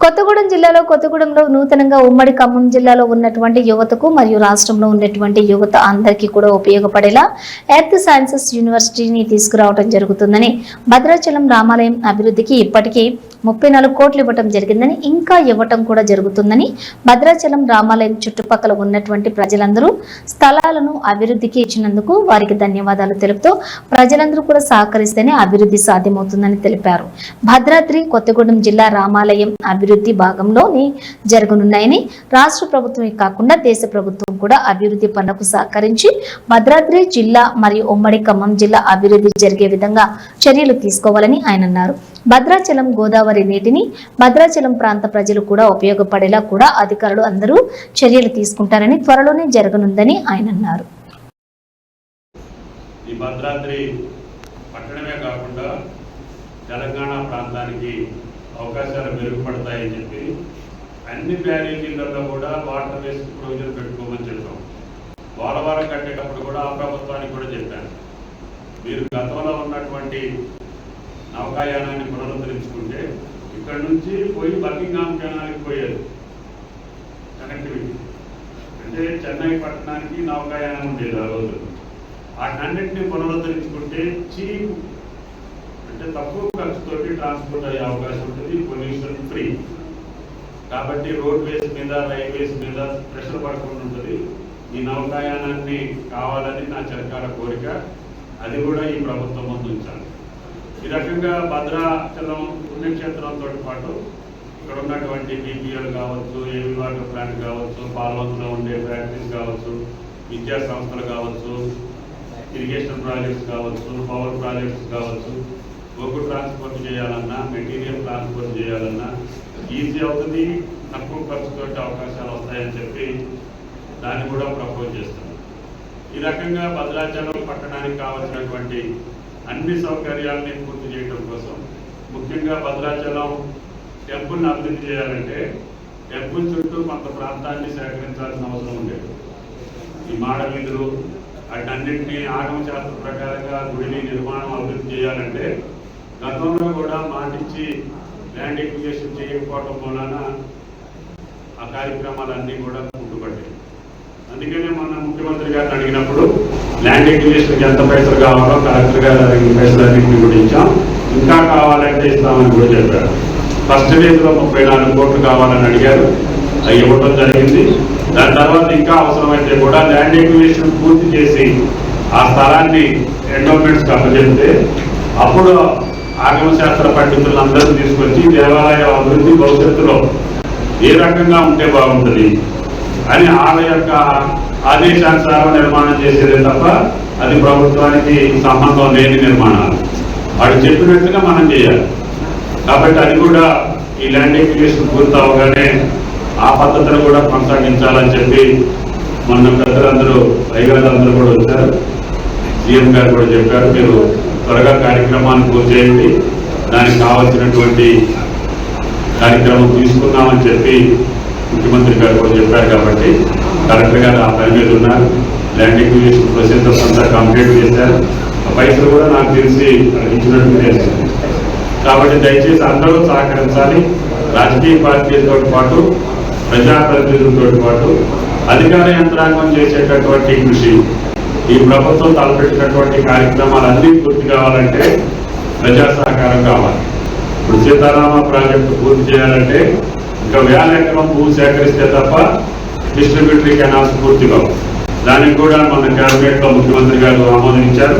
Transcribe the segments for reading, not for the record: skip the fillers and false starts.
కొత్తగూడెం జిల్లాలో కొత్తగూడెంలో నూతనంగా ఉమ్మడి ఖమ్మం జిల్లాలో ఉన్నటువంటి యువతకు మరియు రాష్ట్రంలో ఉన్నటువంటి యువత అందరికీ కూడా ఉపయోగపడేలా ఎర్త్ సైన్సెస్ యూనివర్సిటీని తీసుకురావడం జరుగుతుందని భద్రాచలం రామాలయం అభివృద్ధికి ఇప్పటికీ 34 కోట్లు ఇవ్వటం జరిగిందని ఇంకా ఇవ్వటం కూడా జరుగుతుందని భద్రాచలం రామాలయం చుట్టుపక్కల ఉన్నటువంటి ప్రజలందరూ స్థలాలను అభివృద్ధికి ఇచ్చినందుకు వారికి ధన్యవాదాలు తెలుపుతూ ప్రజలందరూ కూడా సహకరిస్తేనే అభివృద్ధి సాధ్యమవుతుందని తెలిపారు. భద్రాద్రి కొత్తగూడెం జిల్లా రామాలయం అభివృద్ధి భాగంలోని జరగనున్నాయని రాష్ట్ర ప్రభుత్వమే కాకుండా దేశ ప్రభుత్వం కూడా అభివృద్ధి పనులకు సహకరించి భద్రాద్రి జిల్లా మరియు ఉమ్మడి ఖమ్మం జిల్లా అభివృద్ధి జరిగే విధంగా చర్యలు తీసుకోవాలని ఆయన అన్నారు. భద్రాచలం గోదావరి నీటిని భద్రాచలం ప్రాంత ప్రజలు కూడా ఉపయోగపడేలా కూడా అధికారులు అందరూ చర్యలు తీసుకుంటారని త్వరలోనే జరగనుందని ఆయన అన్నారు. ఈ భద్రాద్రి పట్టణమే కాకుండా తెలంగాణ ప్రాంతానికి అవకాశాలు మెరుగుపడతాయని చెప్పి అన్ని బ్యారేజీలలో కూడా వాటర్ వేస్ట్ ప్రొవిజన్ పెట్టుకోమని చెప్పాం. వారం కట్టేటప్పుడు కూడా ఆ ప్రభుత్వానికి కూడా చెప్పాను, మీరు గతంలో ఉన్నటువంటి నౌకాయానాన్ని పునరుద్ధరించుకుంటే ఇక్కడ నుంచి పోయి బకింగ్హామ్ కెనాల్కి పోయేది కనెక్టివిటీ, అంటే చెన్నై పట్టణానికి నౌకాయానం ఉండేది ఆ రోజు. వాటినన్నింటినీ పునరుద్ధరించుకుంటే చీప్ అంటే తక్కువ ఖర్చుతోటి ట్రాన్స్పోర్ట్ అయ్యే అవకాశం ఉంటుంది, పొల్యూషన్ ఫ్రీ. కాబట్టి రోడ్వేస్ మీద రైల్వేస్ మీద ప్రెషర్ పడకుండా ఉంటుంది. ఈ నౌకాయానాన్ని కావాలని నా చిరకాల కోరిక, అది కూడా ఈ ప్రభుత్వం ముందు ఉంచాలి. ఈ రకంగా భద్రాచలం పుణ్యక్షేత్రంతో పాటు ఇక్కడ ఉన్నటువంటి బీపీఎల్ కావచ్చు, ఏవి వాటర్ ప్లాంట్ కావచ్చు, పాల్వంతులో ఉండే ఫ్యాక్టరీస్ కావచ్చు, విద్యా సంస్థలు కావచ్చు, ఇరిగేషన్ ప్రాజెక్ట్స్ కావచ్చు, పవర్ ప్రాజెక్ట్స్ కావచ్చు, బొగ్గు ట్రాన్స్పోర్ట్ చేయాలన్నా, మెటీరియల్ ట్రాన్స్పోర్ట్ చేయాలన్నా ఈజీ అవుతుంది, తక్కువ ఖర్చుతో అవకాశాలు వస్తాయని చెప్పి దాన్ని కూడా ప్రపోజ్ చేస్తాం. ఈ రకంగా భద్రాచలం పట్టణానికి కావాల్సినటువంటి అన్ని సౌకర్యాలని పూర్తి చేయడం కోసం, ముఖ్యంగా భద్రాచలం టెంపుల్ని అభివృద్ధి చేయాలంటే టెంపుల్ చుట్టూ కొంత ప్రాంతాన్ని సేకరించాల్సిన అవసరం ఉండేది. ఈ మాడ వీధులు వాటన్నింటినీ ఆగమ శాస్త్ర ప్రకారంగా గుడిని నిర్మాణం అభివృద్ధి చేయాలంటే గతంలో కూడా మాటిచ్చి ల్యాండ్ ఎక్విజిషన్ చేయకపోవడం వలన ఆ కార్యక్రమాలన్నీ కూడా కుంటుపడ్డాయి. అందుకనే మన ముఖ్యమంత్రి గారిని అడిగినప్పుడు ల్యాండ్ ఎక్విజిషన్కి ఎంత పైసలు కావాలో కలెక్టర్ గారు అడిగిన పైసలన్నింటినీ కూడా ఇచ్చాం, ఇంకా కావాలంటే ఇస్తామని కూడా చెప్పారు. ఫస్ట్ ఫేజ్లో 34 కోట్లు కావాలని అడిగారు, అవి ఇవ్వడం జరిగింది. దాని తర్వాత ఇంకా అవసరమైతే కూడా ల్యాండ్ ఎక్విజిషన్ పూర్తి చేసి ఆ స్థలాన్ని ఎండోమెంట్స్కి అప్పచెప్తే అప్పుడు ఆగమ శాస్త్ర పండితులందరూ తీసుకొచ్చి దేవాలయ అభివృద్ధి భవిష్యత్తులో ఏ రకంగా ఉంటే బాగుంటుంది అని వాళ్ళ యొక్క ఆదేశానుసారం నిర్మాణం చేసేదే తప్ప అది ప్రభుత్వానికి సంబంధం లేని నిర్మాణాలు. వాడు చెప్పినట్టుగా మనం చేయాలి. కాబట్టి అది కూడా ఈ ల్యాండ్ ఎక్విజిషన్ పూర్తి అవగానే ఆ పద్ధతిని కూడా కొనసాగించాలని చెప్పి మొన్న పెద్దలందరూ అయ్యగారులందరూ కూడా వచ్చారు. సీఎం గారు కూడా చెప్పారు, మీరు త్వరగా కార్యక్రమాన్ని పూర్తి చేయండి, దానికి కావాల్సినటువంటి కార్యక్రమం తీసుకుందామని చెప్పి ముఖ్యమంత్రి గారు కూడా చెప్పారు. కాబట్టి కలెక్టర్ గారు ఆ పని మీద ఉన్నారు. ల్యాండ్ ఎక్విజిషన్ ప్రొసీజర్స్ అంతా కంప్లీట్ చేశారు. ఆ పైసలు కూడా నాకు తెలిసి ఇచ్చినట్టు చేశారు. కాబట్టి దయచేసి అందరూ సహకరించాలి. రాజకీయ పార్టీలతో పాటు ప్రజాప్రతినిధులతో పాటు అధికార యంత్రాంగం చేసేటటువంటి కృషి, ఈ ప్రభుత్వం తలపెట్టినటువంటి కార్యక్రమాలన్నీ పూర్తి కావాలంటే ప్రజా సహకారం కావాలి. ఇప్పుడు సీతారామ ప్రాజెక్టు పూర్తి చేయాలంటే ఇంకా 1000 ఎకరం భూమి సేకరిస్తే తప్ప డిస్ట్రిబ్యూటరీ కెనాల్స్ పూర్తి కావు. దానికి కూడా మన క్యాబినెట్లో ముఖ్యమంత్రి గారు ఆమోదించారు.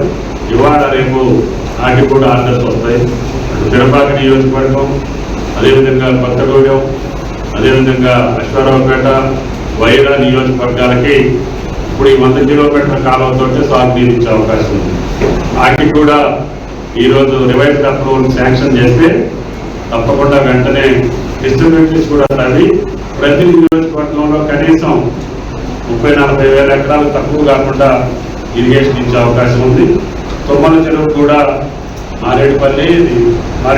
ఇవాళ రేపు వాటికి కూడా ఆర్డర్స్ వస్తాయి. తిరుపతి నియోజకవర్గం, అదేవిధంగా కొత్తగూడెం, అదేవిధంగా అశ్వారావుపేట, వైరా నియోజకవర్గాలకి ఇప్పుడు ఈ 100 కిలోమీటర్ల కాలంతో సాగునీరు ఇచ్చే అవకాశం ఉంది. వాటికి కూడా ఈరోజు రివైజ్డ్ అప్రూవల్ శాంక్షన్ చేస్తే తప్పకుండా వెంటనే డిస్ట్రిబ్యూటరీస్ కూడా తవ్వి ప్రతి నియోజకవర్గంలో కనీసం 30-40 వేల ఎకరాలు తక్కువ కాకుండా ఇరిగేషన్ ఇచ్చే అవకాశం ఉంది. తుమ్మల చెరువు కూడా మారేడుపల్లి ఆ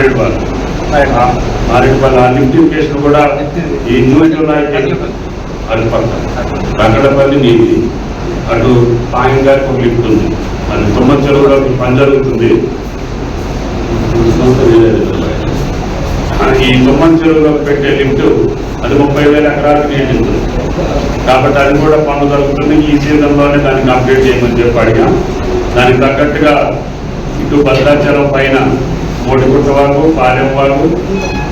లిఫ్ట్ ఇరిగేషన్ కూడా ఈ న్యూట్రల్ అటుపక్క రంగడపల్లి నీటి అటు పాయం గారికి ఒక లిఫ్ట్ ఉంది, అది తుమ్మల చెరువులో పని జరుగుతుంది. ఈ తుమ్మల చెరువులో పెట్టే లిఫ్ట్ అది 30,000 ఎకరాలకు నియమిస్తుంది. కాబట్టి అది కూడా పనులు జరుగుతుంది. ఈ సీజన్లోనే దాన్ని కంప్లీట్ చేయమని చెప్పి అడిగాం. దానికి తగ్గట్టుగా ఇటు భద్రాచలం పైన మోడిగుట్టవాగు, పాలెంవాగు,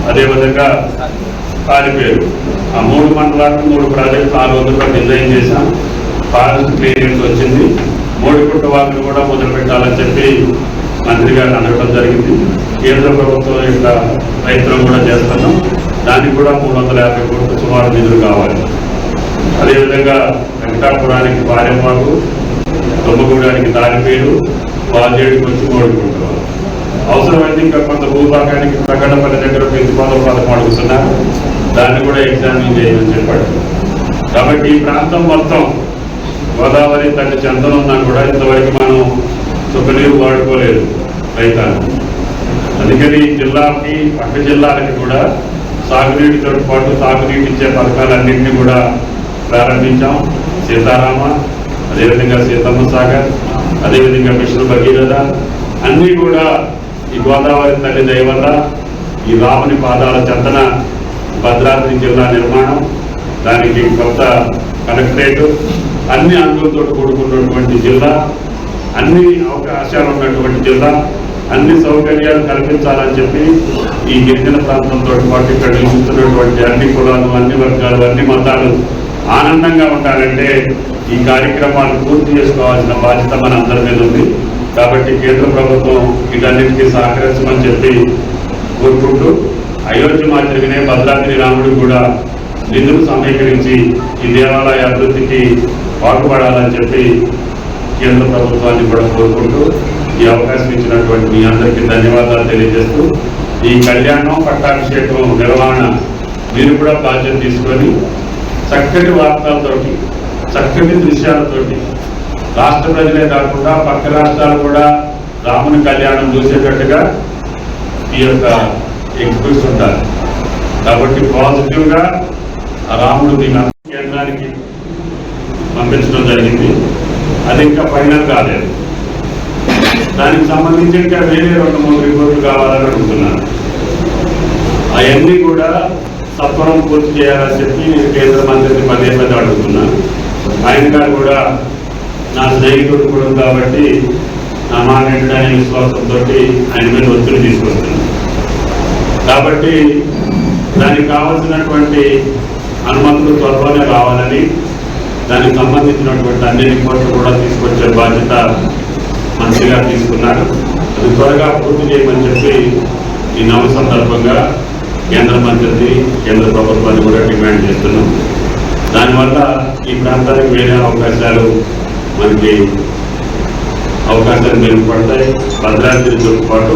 అదేవిధంగా కాలిపేరు, ఆ 3 మండలాలకు 3 ప్రాజెక్టులు 600 డిజైన్ చేశాం. ఫారెస్ట్ క్లియరెన్స్ వచ్చింది. మోడిగుట్టవాగును కూడా మొదలు పెట్టాలని చెప్పి మంత్రి గారు అనడం జరిగింది. కేంద్ర ప్రభుత్వం యొక్క ప్రయత్నం కూడా చేస్తున్నాం. దానికి కూడా 350 కోట్లు సుమారు నిధులు కావాలి. అదేవిధంగా వెంకటాపురానికి పాలెంవాగు, తుమ్మగూడానికి తాలిపేరు, వాజేడికి వచ్చి మోడిగుట్టవాగు. అవసరమైతే ఇంకా కొంత భూభాగానికి ప్రకటపల్లి దగ్గర ప్రతిపాదన పథకం అడుగుతున్నారు. దాన్ని కూడా ఎగ్జామిన్ చేయమని చెప్పాడు. కాబట్టి ఈ ప్రాంతం మొత్తం గోదావరి తల్లి చెంతనున్నా కూడా ఇంతవరకు మనం చుక్కనీరు వాడుకోలేదు రైతాంగం. అందుకని జిల్లాకి పక్క జిల్లాలకి కూడా సాగునీటితో పాటు తాగునీటి ఇచ్చే పథకాలన్నింటినీ కూడా ప్రారంభించాం. సీతారామ, అదేవిధంగా సీతమ్మ సాగర్, అదేవిధంగా మిషన్ భగీరథ అన్నీ కూడా ఈ గోదావరి తల్లి దయ వల్ల ఈ రాముని పాదాల చెంతన భద్రాద్రి జిల్లా నిర్మాణం, దానికి కొత్త కలెక్టరేట్, అన్ని అంగులతో కూడుకున్నటువంటి జిల్లా, అన్ని అవకాశాలు ఉన్నటువంటి జిల్లా, అన్ని సౌకర్యాలు కల్పించాలని చెప్పి ఈ గిరిజన ప్రాంతంతో పాటు ఇక్కడ నిలుస్తున్నటువంటి అన్ని కులాలు, అన్ని వర్గాలు, అన్ని మతాలు ఆనందంగా ఉండాలంటే ఈ కార్యక్రమాలు పూర్తి చేసుకోవాల్సిన బాధ్యత మన అందరి మీద ఉంది. కాబట్టి కేంద్ర ప్రభుత్వం వీటన్నిటికీ సహకరించమని చెప్పి కోరుకుంటూ అయోధ్య మాదిరిగానే భద్రాద్రి రాముడు కూడా నిధులు సమీకరించి ఈ దేవాలయ అభివృద్ధికి పాటుపడాలని చెప్పి కేంద్ర ప్రభుత్వాన్ని కూడా కోరుకుంటూ ఈ అవకాశం ఇచ్చినటువంటి మీ అందరికీ ధన్యవాదాలు తెలియజేస్తూ ఈ కళ్యాణం పట్టాభిషేకం నిర్వహణ మీరు కూడా బాధ్యత తీసుకొని చక్కటి వార్తలతోటి, చక్కటి దృశ్యాలతోటి రాష్ట్ర ప్రజలే కాకుండా పక్క రాష్ట్రాలు కూడా రాముని కళ్యాణం చూసేటట్టుగా ఈ యొక్క ఎగ్జిబిట్స్ ఉంటారు. కాబట్టి పాజిటివ్గా ఆ రాముడు దీని కేంద్రానికి పంపించడం జరిగింది. అది ఇంకా ఫైనల్ కాలేదు. దానికి సంబంధించి ఇంకా వేరే 2-3 రిపోర్ట్లు కావాలని అడుగుతున్నాను. అవన్నీ కూడా సత్వరం పూర్తి చేయాలని చెప్పి నేను కేంద్ర మంత్రిని పదే అడుగుతున్నాను. ఆయన గారు కూడా నా స్నేహితుడు కూడా కాబట్టి నా మానేడు అనే విశ్వాసంతో ఆయన మీద ఒత్తిడి తీసుకొస్తున్నాను. కాబట్టి దానికి కావాల్సినటువంటి అనుమతులు త్వరలోనే రావాలని, దానికి సంబంధించినటువంటి అన్ని రిపోర్ట్లు కూడా తీసుకొచ్చే బాధ్యత మంత్రిగా తీసుకున్నారు. అది త్వరగా పూర్తి చేయమని చెప్పి ఈ నవ సందర్భంగా కేంద్ర మంత్రిని, కేంద్ర ప్రభుత్వాన్ని కూడా డిమాండ్ చేస్తున్నాం. దానివల్ల ఈ ప్రాంతానికి వేరే అవకాశాలు మనకి అవకాశాలు మెరుగుపడతాయి. భద్రాద్రితో పాటు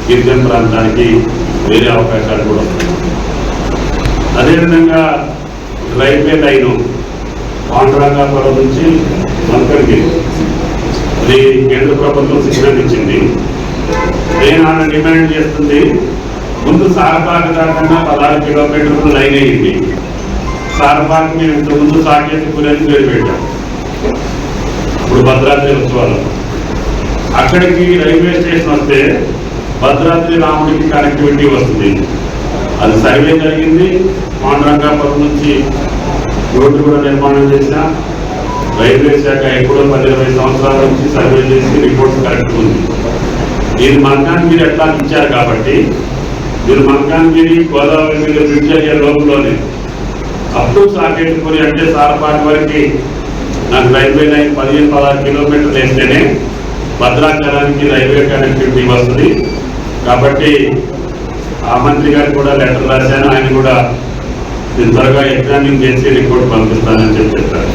గిరిజన ప్రాంతానికి వేరే అవకాశాలు కూడా వస్తాయి. అదేవిధంగా రైల్వే లైను పాండురంగాపురం నుంచి మల్కడ్గిరి అది కేంద్ర ప్రభుత్వం సిగ్నల్ ఇచ్చింది. నేను ఆమె డిమాండ్ చేస్తుంది, ముందు సారపాక దాకా 16 కిలోమీటర్లు లైన్ అయ్యింది. సారపాక మేము ఇంతకుముందు సాకేతపురాన్ని పేరు పెట్టాం. ఇప్పుడు భద్రాద్రి ఉత్సవాలు అక్కడికి రైల్వే స్టేషన్ వస్తే భద్రాద్రి రాముడికి కనెక్టివిటీ వస్తుంది. అది సర్వే జరిగింది. పాండురంగాపురం నుంచి రోడ్డు కూడా నిర్మాణం చేసిన రైల్వే శాఖ ఎప్పుడో 10-20 సంవత్సరాల నుంచి సర్వే చేసి రిపోర్ట్స్ కరెక్ట్ ఉంది. ఇది మల్కాన్గిరి ఎట్లా ఇచ్చారు కాబట్టి మీరు మల్కాన్గిరి గోదావరి మీద బ్రిడ్జ్ అయ్యే లోపలనే అప్ టు సాకేతపురి అంటే సారపాక వరకు నాకు రైల్వే లైన్ 15-16 కిలోమీటర్లు వేస్తేనే భద్రాచలానికి రైల్వే కనెక్టివిటీ వస్తుంది. కాబట్టి ఆ మంత్రి గారికి కూడా లెటర్ రాశాను. ఆయన కూడా త్వరగా ఎగ్జామిన్ చేసి రిపోర్ట్ పంపిస్తానని చెప్పి చెప్పారు.